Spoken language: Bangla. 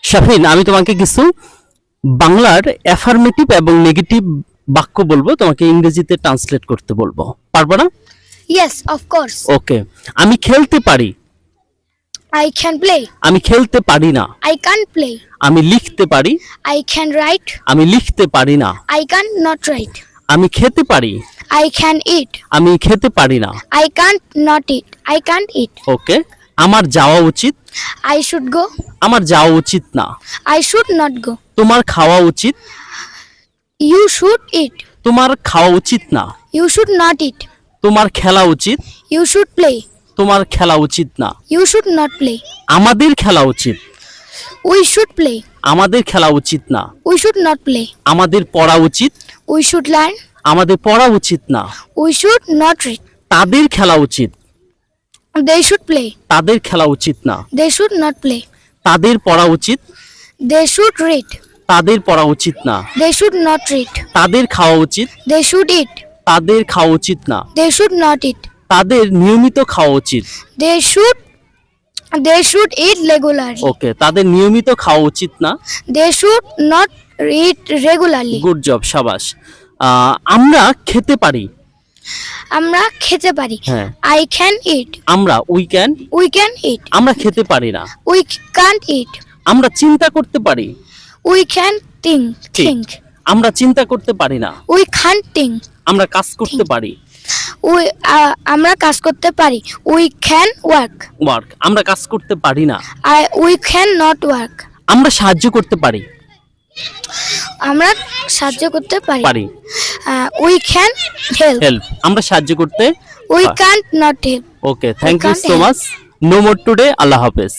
শাফিন, আমি তোমাকে কিছু বাংলার অ্যাফার্মেটিভ এবং নেগেটিভ বাক্য বলবো, তোমাকে ইংরেজিতে ট্রান্সলেট করতে বলবো, পারবো না? Yes, of course. ওকে। আমি খেলতে পারি। I can play. আমি খেলতে পারি না। I can't play. আমি লিখতে পারি। I can write. আমি লিখতে পারি না। I can not write. আমি খেতে পারি। I can eat. আমি খেতে পারি না। I can't not eat. I can't eat. ওকে। আমার যাওয়া উচিত। I should go. আমার যাওয়া উচিত না। I should not go. তোমার খাওয়া উচিত। You should eat. তোমার খাওয়া উচিত না। You should not eat. তোমার খেলা উচিত। You should play. তোমার খেলা উচিত না। You should not play. আমাদের খেলা উচিত। We should play. আমাদের খেলা উচিত না। We should not play. আমাদের পড়া উচিত। We should learn. আমাদের পড়া উচিত না। We should not read. তাদের খেলা উচিত। They should play. তাদের খেলা উচিত না। They should not play. তাদের পড়া উচিত। They should read. তাদের পড়া উচিত না। They should not read. তাদের খাওয়া উচিত। They should eat. তাদের খাওয়া উচিত না। They should not eat. তাদের নিয়মিত খাওয়া উচিত। They should eat regularly. ওকে, তাদের নিয়মিত খাওয়া উচিত না। They should not eat regularly. Good job, শাবাশ। আমরা খেতে পারি। আমরা খেতে পারি। হ্যাঁ। I can eat. আমরা we can. We can eat. আমরা খেতে পারি না। We can't eat. আমরা চিন্তা করতে পারি। We can think. ঠিক। Think. আমরা চিন্তা করতে পারি না। We can't think. আমরা কাজ করতে পারি। আমরা কাজ করতে পারি। We can work. ওয়ার্ক। আমরা কাজ করতে পারি না। We can not work. আমরা সাহায্য করতে পারি। আমরা সাহায্য করতে পারি। পারি। We can help. হেল্প। আমরা সাহায্য করতে। We can't not help. Okay, thank you can't so help. Much. No more today. আল্লাহ হাফেজ।